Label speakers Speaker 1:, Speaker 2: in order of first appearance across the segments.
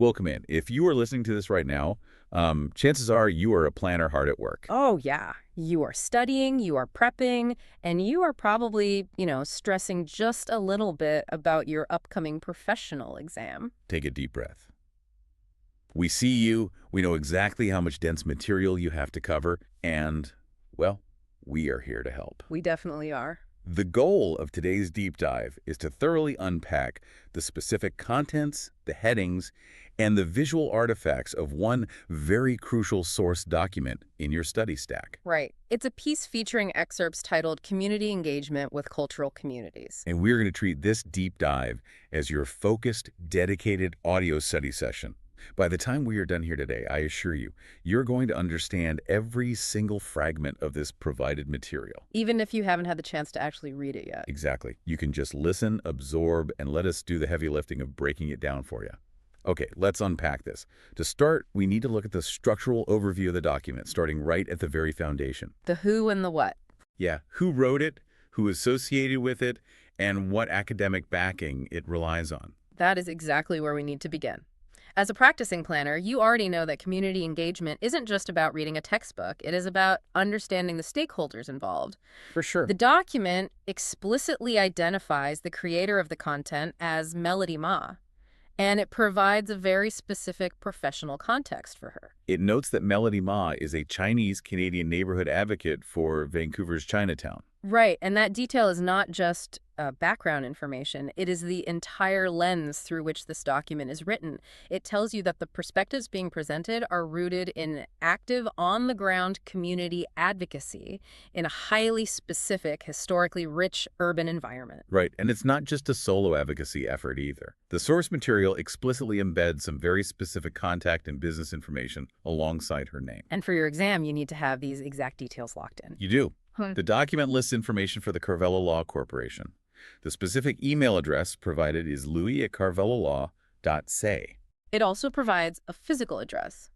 Speaker 1: Welcome in. If you are listening to this right now, chances are you are a planner hard at work.
Speaker 2: Oh, yeah. You are studying, you are prepping, and you are probably, stressing just a little bit about your upcoming professional exam.
Speaker 1: Take a deep breath. We see you, we know exactly how much dense material you have to cover, and, well, we are here to help.
Speaker 2: We definitely are.
Speaker 1: The goal of today's deep dive is to thoroughly unpack the specific contents, the headings, and the visual artifacts of one very crucial source document in your study stack.
Speaker 2: Right. It's a piece featuring excerpts titled Community Engagement with Cultural Communities.
Speaker 1: And we're going to treat this deep dive as your focused, dedicated audio study session. By the time we are done here today, I assure you, you're going to understand every single fragment of this provided material.
Speaker 2: Even if you haven't had the chance to actually read it yet.
Speaker 1: Exactly. You can just listen, absorb, and let us do the heavy lifting of breaking it down for you. Okay, let's unpack this. To start, we need to look at the structural overview of the document, starting right at the very foundation.
Speaker 2: The who and the what.
Speaker 1: Yeah, who wrote it, who associated with it, and what academic backing it relies on.
Speaker 2: That is exactly where we need to begin. As a practicing planner, you already know that community engagement isn't just about reading a textbook. It is about understanding the stakeholders involved.
Speaker 1: For sure.
Speaker 2: The document explicitly identifies the creator of the content as Melody Ma, and it provides a very specific professional context for her.
Speaker 1: It notes that Melody Ma is a Chinese-Canadian neighborhood advocate for Vancouver's Chinatown.
Speaker 2: Right, and that detail is not just background information. It is the entire lens through which this document is written. It tells you that the perspectives being presented are rooted in active, on-the-ground community advocacy in a highly specific, historically rich urban environment.
Speaker 1: Right, and it's not just a solo advocacy effort either. The source material explicitly embeds some very specific contact and business information alongside her name.
Speaker 2: And for your exam, you need to have these exact details locked in.
Speaker 1: You do. The document lists information for the Carvelo Law Corporation. The specific email address provided is louis@carvelolaw.ca.
Speaker 2: It also provides a physical address,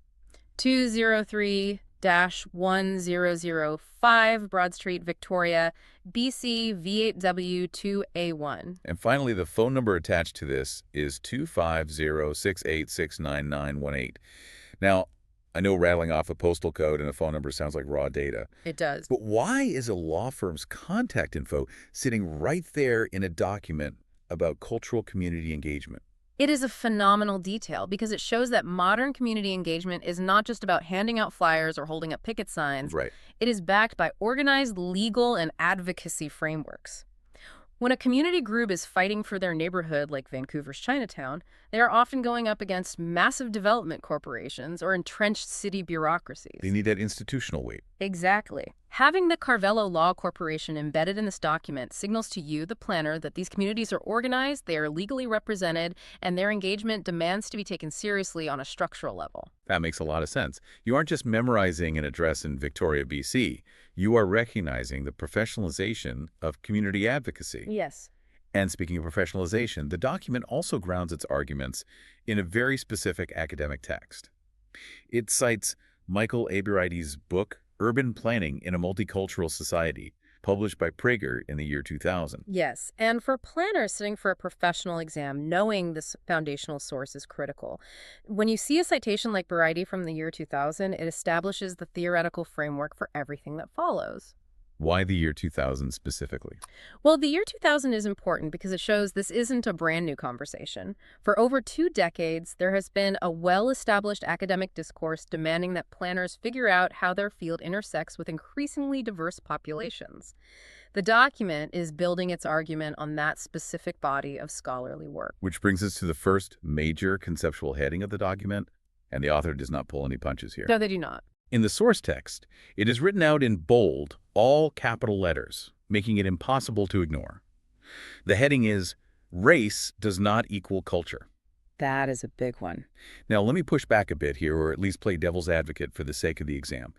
Speaker 2: 203-1005 Broad Street, Victoria, BC V8W2A1.
Speaker 1: And finally, the phone number attached to this is 250-686-99918. Now, I know rattling off a postal code and a phone number sounds like raw data.
Speaker 2: It does.
Speaker 1: But why is a law firm's contact info sitting right there in a document about cultural community engagement?
Speaker 2: It is a phenomenal detail because it shows that modern community engagement is not just about handing out flyers or holding up picket signs.
Speaker 1: Right.
Speaker 2: It is backed by organized legal and advocacy frameworks. When a community group is fighting for their neighborhood, like Vancouver's Chinatown, they are often going up against massive development corporations or entrenched city bureaucracies.
Speaker 1: They need that institutional weight.
Speaker 2: Exactly. Having the Carvelo Law Corporation embedded in this document signals to you, the planner, that these communities are organized, they are legally represented, and their engagement demands to be taken seriously on a structural level.
Speaker 1: That makes a lot of sense. You aren't just memorizing an address in Victoria, BC. You are recognizing the professionalization of community advocacy.
Speaker 2: Yes.
Speaker 1: And speaking of professionalization, the document also grounds its arguments in a very specific academic text. It cites Michael Aberides' book, Urban Planning in a Multicultural Society, published by Prager in the year 2000.
Speaker 2: Yes, and for planners sitting for a professional exam, knowing this foundational source is critical. When you see a citation like Berides from the year 2000, it establishes the theoretical framework for everything that follows.
Speaker 1: Why the year 2000 specifically?
Speaker 2: Well, the year 2000 is important because it shows this isn't a brand new conversation. For over 2 decades, there has been a well-established academic discourse demanding that planners figure out how their field intersects with increasingly diverse populations. The document is building its argument on that specific body of scholarly work.
Speaker 1: Which brings us to the first major conceptual heading of the document, and the author does not pull any punches here.
Speaker 2: No, they do not.
Speaker 1: In the source text, it is written out in bold, all capital letters, making it impossible to ignore. The heading is, Race Does Not Equal Culture.
Speaker 2: That is a big one.
Speaker 1: Now, let me push back a bit here, or at least play devil's advocate for the sake of the exam.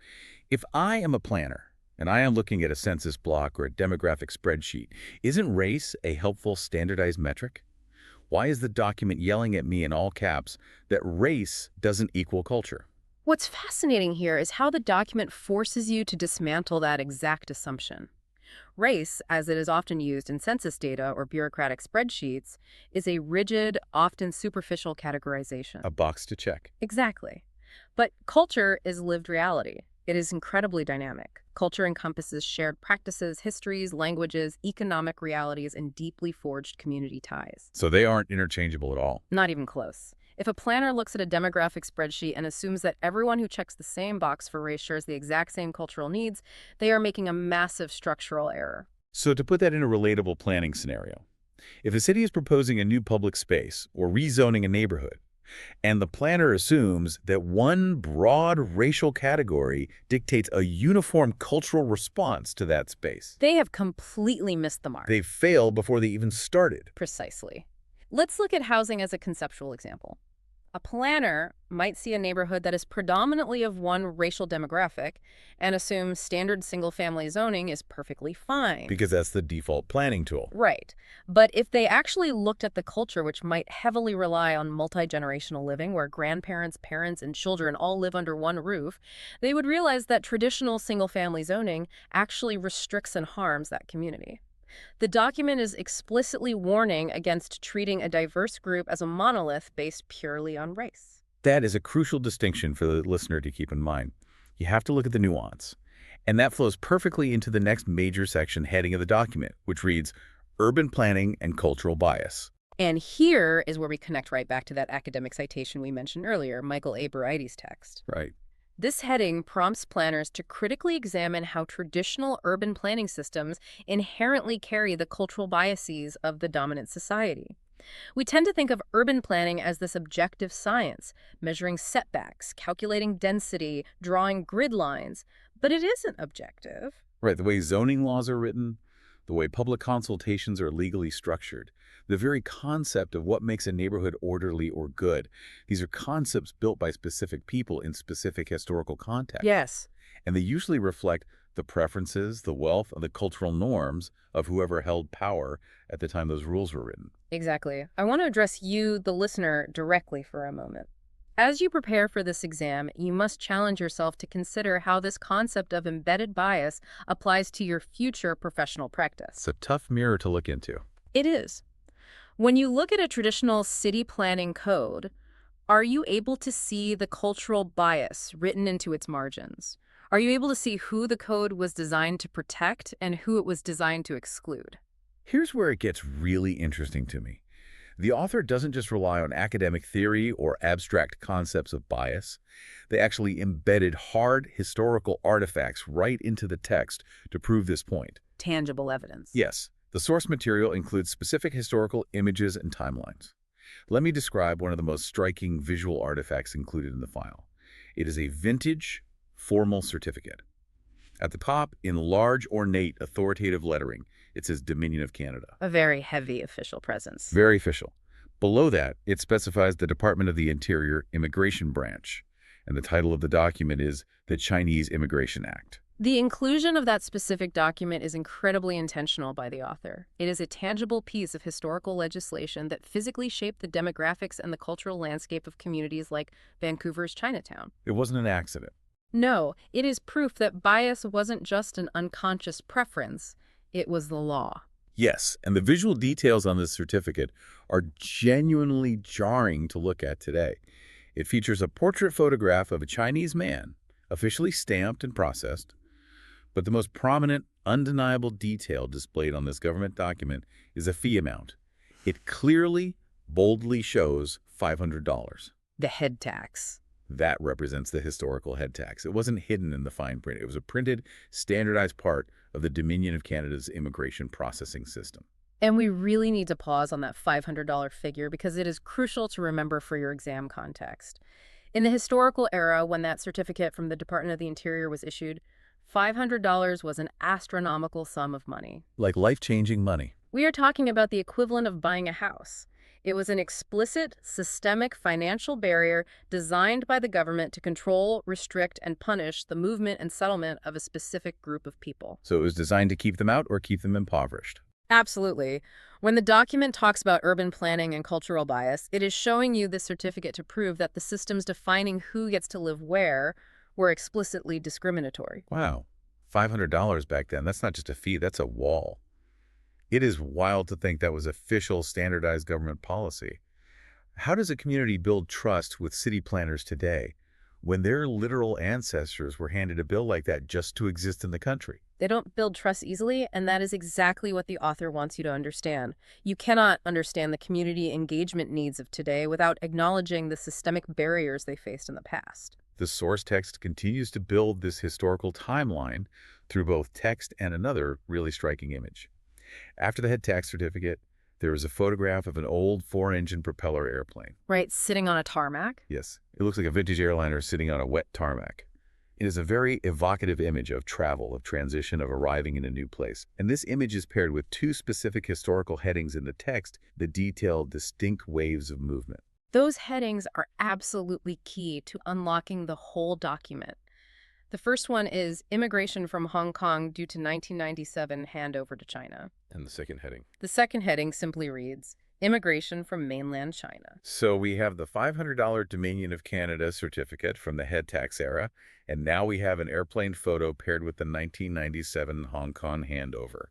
Speaker 1: If I am a planner, and I am looking at a census block or a demographic spreadsheet, isn't race a helpful standardized metric? Why is the document yelling at me in all caps that race doesn't equal culture?
Speaker 2: What's fascinating here is how the document forces you to dismantle that exact assumption. Race, as it is often used in census data or bureaucratic spreadsheets, is a rigid, often superficial categorization.
Speaker 1: A box to check.
Speaker 2: Exactly. But culture is lived reality. It is incredibly dynamic. Culture encompasses shared practices, histories, languages, economic realities, and deeply forged community ties.
Speaker 1: So they aren't interchangeable at all.
Speaker 2: Not even close. If a planner looks at a demographic spreadsheet and assumes that everyone who checks the same box for race shares the exact same cultural needs, they are making a massive structural error.
Speaker 1: So to put that in a relatable planning scenario, if a city is proposing a new public space or rezoning a neighborhood, and the planner assumes that one broad racial category dictates a uniform cultural response to that space,
Speaker 2: They have completely missed the mark.
Speaker 1: they fail before they even started.
Speaker 2: Precisely. Let's look at housing as a conceptual example. A planner might see a neighborhood that is predominantly of one racial demographic and assume standard single-family zoning is perfectly fine.
Speaker 1: Because that's the default planning tool.
Speaker 2: Right. But if they actually looked at the culture, which might heavily rely on multi-generational living, where grandparents, parents, and children all live under one roof, they would realize that traditional single-family zoning actually restricts and harms that community. The document is explicitly warning against treating a diverse group as a monolith based purely on race.
Speaker 1: That is a crucial distinction for the listener to keep in mind. You have to look at the nuance. And that flows perfectly into the next major section heading of the document, which reads, Urban Planning and Cultural Bias.
Speaker 2: And here is where we connect right back to that academic citation we mentioned earlier, Michael A. Baraidi's text.
Speaker 1: Right.
Speaker 2: This heading prompts planners to critically examine how traditional urban planning systems inherently carry the cultural biases of the dominant society. We tend to think of urban planning as this objective science, measuring setbacks, calculating density, drawing grid lines, but it isn't objective.
Speaker 1: Right. The way zoning laws are written, the way public consultations are legally structured, the very concept of what makes a neighborhood orderly or good. These are concepts built by specific people in specific historical context.
Speaker 2: Yes.
Speaker 1: And they usually reflect the preferences, the wealth, and the cultural norms of whoever held power at the time those rules were written.
Speaker 2: Exactly. I want to address you, the listener, directly for a moment. As you prepare for this exam, you must challenge yourself to consider how this concept of embedded bias applies to your future professional practice.
Speaker 1: It's a tough mirror to look into.
Speaker 2: It is. When you look at a traditional city planning code, are you able to see the cultural bias written into its margins? Are you able to see who the code was designed to protect and who it was designed to exclude?
Speaker 1: Here's where it gets really interesting to me. The author doesn't just rely on academic theory or abstract concepts of bias. They actually embedded hard historical artifacts right into the text to prove this point.
Speaker 2: Tangible evidence.
Speaker 1: Yes, the source material includes specific historical images and timelines. Let me describe one of the most striking visual artifacts included in the file. It is a vintage, formal certificate. At the top, in large, ornate, authoritative lettering, it says Dominion of Canada.
Speaker 2: A very heavy official presence.
Speaker 1: Very official. Below that, it specifies the Department of the Interior Immigration Branch, and the title of the document is the Chinese Immigration Act.
Speaker 2: The inclusion of that specific document is incredibly intentional by the author. It is a tangible piece of historical legislation that physically shaped the demographics and the cultural landscape of communities like Vancouver's Chinatown.
Speaker 1: It wasn't an accident.
Speaker 2: No, it is proof that bias wasn't just an unconscious preference, it was the law.
Speaker 1: Yes, and the visual details on this certificate are genuinely jarring to look at today. It features a portrait photograph of a Chinese man, officially stamped and processed. But the most prominent, undeniable detail displayed on this government document is a fee amount. It clearly, boldly shows $500.
Speaker 2: The head tax.
Speaker 1: That represents the historical head tax. It wasn't hidden in the fine print. It was a printed, standardized part of the Dominion of Canada's immigration processing system.
Speaker 2: And we really need to pause on that $500 figure because it is crucial to remember for your exam context. In the historical era, when that certificate from the Department of the Interior was issued, $500 was an astronomical sum of money.
Speaker 1: Like life-changing money.
Speaker 2: We are talking about the equivalent of buying a house. It was an explicit, systemic financial barrier designed by the government to control, restrict, and punish the movement and settlement of a specific group of people.
Speaker 1: So it was designed to keep them out or keep them impoverished.
Speaker 2: Absolutely. When the document talks about urban planning and cultural bias, it is showing you this certificate to prove that the systems defining who gets to live where were explicitly discriminatory.
Speaker 1: Wow. $500 back then, that's not just a fee, that's a wall. It is wild to think that was official standardized government policy. How does a community build trust with city planners today when their literal ancestors were handed a bill like that just to exist in the country?
Speaker 2: They don't build trust easily, and that is exactly what the author wants you to understand. You cannot understand the community engagement needs of today without acknowledging the systemic barriers they faced in the past.
Speaker 1: The source text continues to build this historical timeline through both text and another really striking image. After the head tax certificate, there is a photograph of an old four-engine propeller airplane.
Speaker 2: Right, sitting on a tarmac?
Speaker 1: Yes, it looks like a vintage airliner sitting on a wet tarmac. It is a very evocative image of travel, of transition, of arriving in a new place. And this image is paired with two specific historical headings in the text that detail distinct waves of movement.
Speaker 2: Those headings are absolutely key to unlocking the whole document. The first one is Immigration from Hong Kong due to 1997 handover to China.
Speaker 1: And the second heading.
Speaker 2: The second heading simply reads, Immigration from mainland China.
Speaker 1: So we have the $500 Dominion of Canada certificate from the head tax era, and now we have an airplane photo paired with the 1997 Hong Kong handover.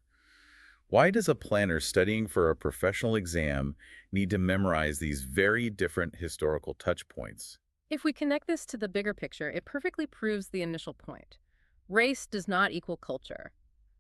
Speaker 1: Why does a planner studying for a professional exam need to memorize these very different historical touch points?
Speaker 2: If we connect this to the bigger picture, it perfectly proves the initial point. Race does not equal culture.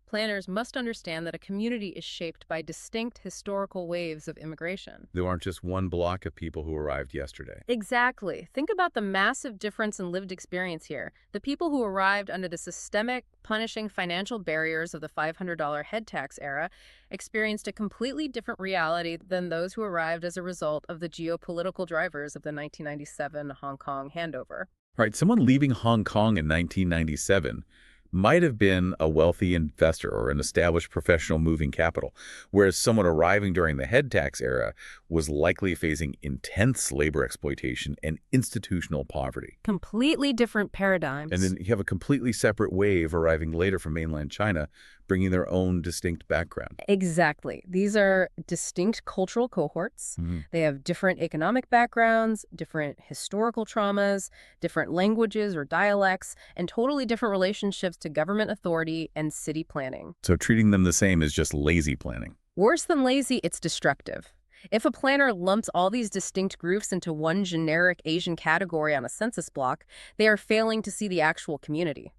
Speaker 2: Planners must understand that a community is shaped by distinct historical waves of immigration.
Speaker 1: There aren't just one block of people who arrived yesterday.
Speaker 2: Exactly. Think about the massive difference in lived experience here. The people who arrived under the systemic, punishing financial barriers of the $500 head tax era experienced a completely different reality than those who arrived as a result of the geopolitical drivers of the 1997 Hong Kong handover.
Speaker 1: Right, someone leaving Hong Kong in 1997 might have been a wealthy investor or an established professional moving capital, whereas someone arriving during the head tax era was likely facing intense labor exploitation and institutional poverty.
Speaker 2: Completely different paradigms.
Speaker 1: And then you have a completely separate wave arriving later from mainland China, bringing their own distinct background.
Speaker 2: Exactly. These are distinct cultural cohorts.
Speaker 1: Mhm.
Speaker 2: They have different economic backgrounds, different historical traumas, different languages or dialects, and totally different relationships to government authority and city planning.
Speaker 1: So treating them the same is just lazy planning.
Speaker 2: Worse than lazy, it's destructive. If a planner lumps all these distinct groups into one generic Asian category on a census block, they are failing to see the actual community.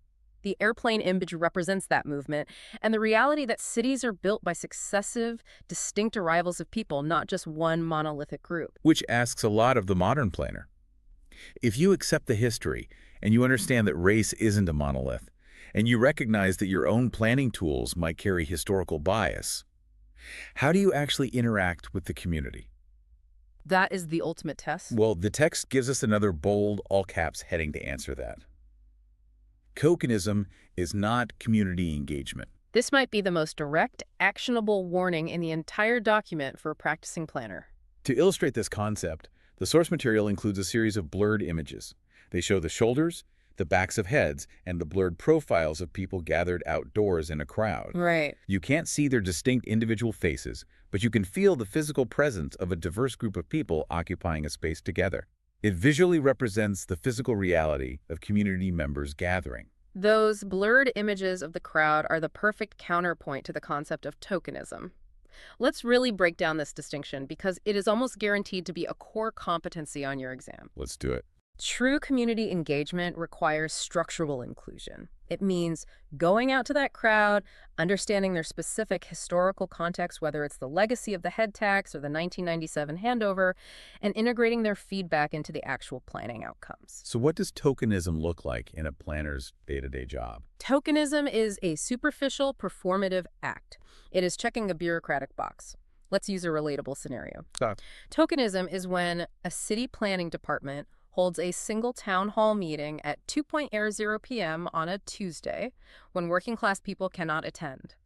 Speaker 2: The airplane image represents that movement and the reality that cities are built by successive, distinct arrivals of people, not just one monolithic group.
Speaker 1: Which asks a lot of the modern planner. If you accept the history and you understand that race isn't a monolith, and you recognize that your own planning tools might carry historical bias, how do you actually interact with the community?
Speaker 2: That is the ultimate test.
Speaker 1: Well, the text gives us another bold, all-caps heading to answer that. Tokenism is not community engagement.
Speaker 2: This might be the most direct, actionable warning in the entire document for a practicing planner.
Speaker 1: To illustrate this concept, the source material includes a series of blurred images. They show the shoulders, the backs of heads, and the blurred profiles of people gathered outdoors in a crowd.
Speaker 2: Right.
Speaker 1: You can't see their distinct individual faces, but you can feel the physical presence of a diverse group of people occupying a space together. It visually represents the physical reality of community members gathering.
Speaker 2: Those blurred images of the crowd are the perfect counterpoint to the concept of tokenism. Let's really break down this distinction because it is almost guaranteed to be a core competency on your exam.
Speaker 1: Let's do it.
Speaker 2: True community engagement requires structural inclusion. It means going out to that crowd, understanding their specific historical context, whether it's the legacy of the head tax or the 1997 handover, and integrating their feedback into the actual planning outcomes.
Speaker 1: So what does tokenism look like in a planner's day-to-day job?
Speaker 2: Tokenism is a superficial performative act. It is checking a bureaucratic box. Let's use a relatable scenario.
Speaker 1: Stop.
Speaker 2: Tokenism is when a city planning department holds a single town hall meeting at 2:00 p.m. on a Tuesday when working-class people cannot attend,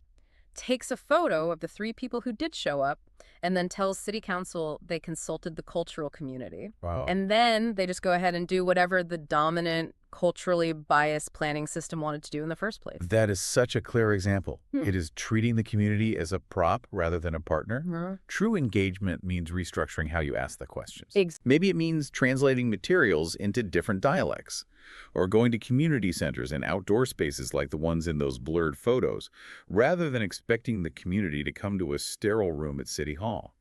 Speaker 2: takes a photo of the 3 people who did show up, and then tells city council they consulted the cultural community.
Speaker 1: Wow.
Speaker 2: And then they just go ahead and do whatever the dominant culturally biased planning system wanted to do in the first place.
Speaker 1: That is such a clear example.
Speaker 2: Hmm.
Speaker 1: It is treating the community as a prop rather than a partner.
Speaker 2: Mhm.
Speaker 1: True engagement means restructuring how you ask the questions.
Speaker 2: Ex-
Speaker 1: Maybe it means translating materials into different dialects, or going to community centers and outdoor spaces like the ones in those blurred photos, rather than expecting the community to come to a sterile room at City Hall.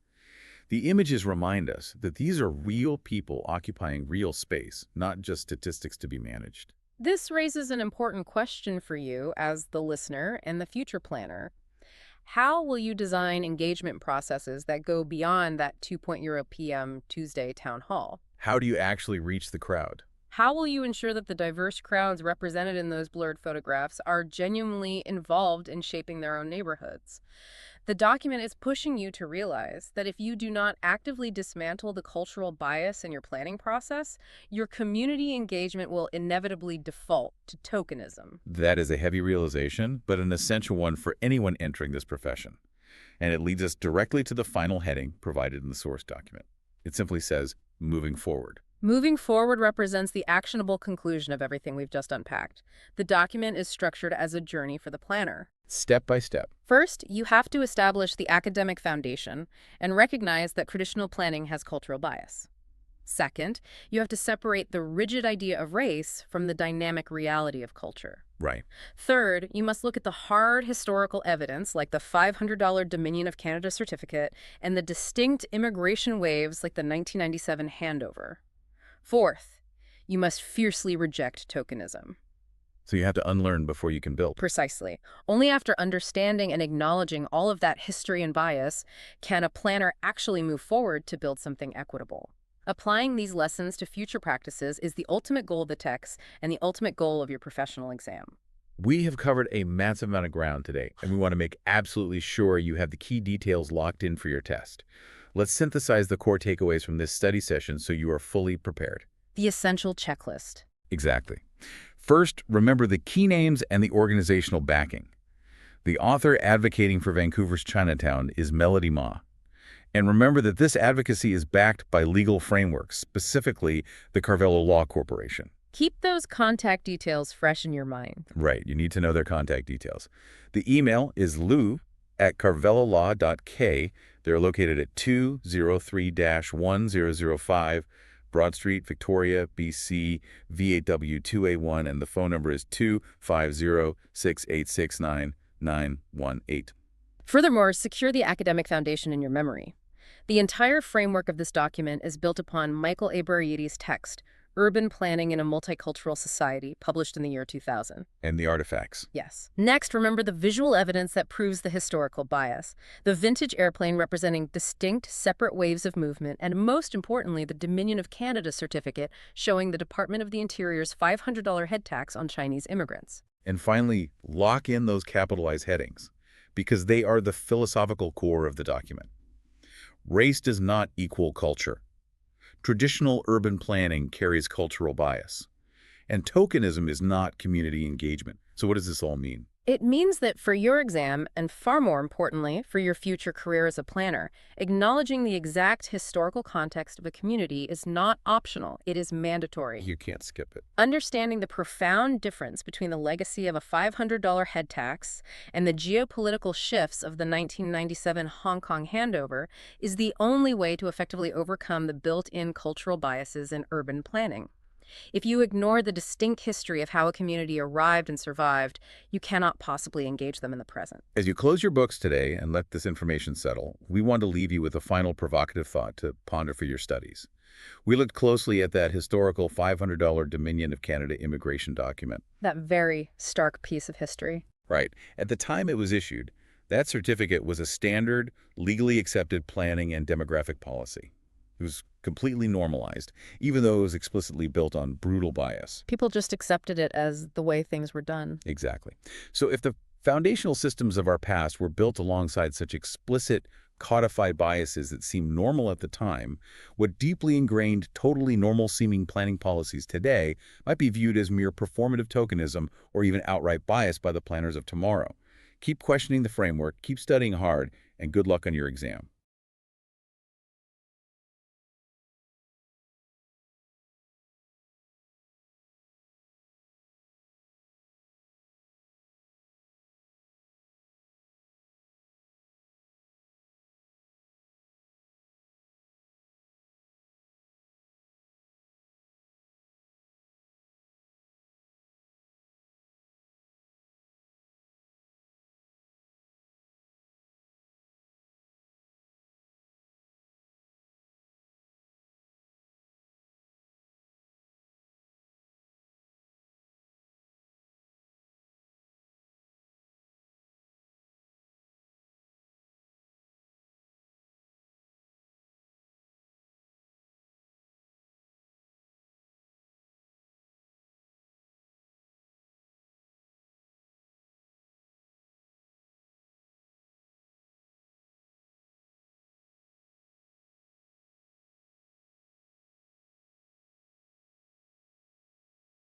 Speaker 1: The images remind us that these are real people occupying real space, not just statistics to be managed.
Speaker 2: This raises an important question for you as the listener and the future planner. How will you design engagement processes that go beyond that 2.0 p.m. Tuesday town hall?
Speaker 1: How do you actually reach the crowd?
Speaker 2: How will you ensure that the diverse crowds represented in those blurred photographs are genuinely involved in shaping their own neighborhoods? The document is pushing you to realize that if you do not actively dismantle the cultural bias in your planning process, your community engagement will inevitably default to tokenism.
Speaker 1: That is a heavy realization, but an essential one for anyone entering this profession. And it leads us directly to the final heading provided in the source document. It simply says, moving forward.
Speaker 2: Moving forward represents the actionable conclusion of everything we've just unpacked. The document is structured as a journey for the planner.
Speaker 1: Step by step.
Speaker 2: First, you have to establish the academic foundation and recognize that traditional planning has cultural bias. Second, you have to separate the rigid idea of race from the dynamic reality of culture.
Speaker 1: Right.
Speaker 2: Third, you must look at the hard historical evidence like the $500 Dominion of Canada certificate and the distinct immigration waves like the 1997 handover. Fourth, you must fiercely reject tokenism.
Speaker 1: So you have to unlearn before you can build.
Speaker 2: Precisely. Only after understanding and acknowledging all of that history and bias can a planner actually move forward to build something equitable. Applying these lessons to future practices is the ultimate goal of the text and the ultimate goal of your professional exam.
Speaker 1: We have covered a massive amount of ground today, and we want to make absolutely sure you have the key details locked in for your test. Let's synthesize the core takeaways from this study session so you are fully prepared.
Speaker 2: The essential checklist.
Speaker 1: Exactly. First, remember the key names and the organizational backing. The author advocating for Vancouver's Chinatown is Melody Ma. And remember that this advocacy is backed by legal frameworks, specifically the Carvello Law Corporation.
Speaker 2: Keep those contact details fresh in your mind.
Speaker 1: Right, you need to know their contact details. The email is lou@carvellolaw.k. They're located at 203-1005 Broad Street, Victoria, BC, V8W2A1, and the phone number is 250-686-9918.
Speaker 2: Furthermore, secure the academic foundation in your memory. The entire framework of this document is built upon Michael A. Burrietti's text, Urban Planning in a Multicultural Society, published in the year 2000.
Speaker 1: And the artifacts.
Speaker 2: Yes. Next, remember the visual evidence that proves the historical bias. The vintage airplane representing distinct, separate waves of movement, and most importantly, the Dominion of Canada certificate showing the Department of the Interior's $500 head tax on Chinese immigrants.
Speaker 1: And finally, lock in those capitalized headings, because they are the philosophical core of the document. Race does not equal culture. Traditional urban planning carries cultural bias. And tokenism is not community engagement. So what does this all mean?
Speaker 2: It means that for your exam, and far more importantly, for your future career as a planner, acknowledging the exact historical context of a community is not optional, it is mandatory.
Speaker 1: You can't skip it.
Speaker 2: Understanding the profound difference between the legacy of a $500 head tax and the geopolitical shifts of the 1997 Hong Kong handover is the only way to effectively overcome the built-in cultural biases in urban planning. If you ignore the distinct history of how a community arrived and survived, you cannot possibly engage them in the present.
Speaker 1: As you close your books today and let this information settle, we want to leave you with a final provocative thought to ponder for your studies. We looked closely at that historical $500 Dominion of Canada immigration document.
Speaker 2: That very stark piece of history.
Speaker 1: Right. At the time it was issued, that certificate was a standard, legally accepted planning and demographic policy. It was completely normalized, even though it was explicitly built on brutal bias.
Speaker 2: People just accepted it as the way things were done.
Speaker 1: Exactly. So if the foundational systems of our past were built alongside such explicit, codified biases that seemed normal at the time, what deeply ingrained, totally normal-seeming planning policies today might be viewed as mere performative tokenism or even outright bias by the planners of tomorrow. Keep questioning the framework, keep studying hard, and good luck on your exam.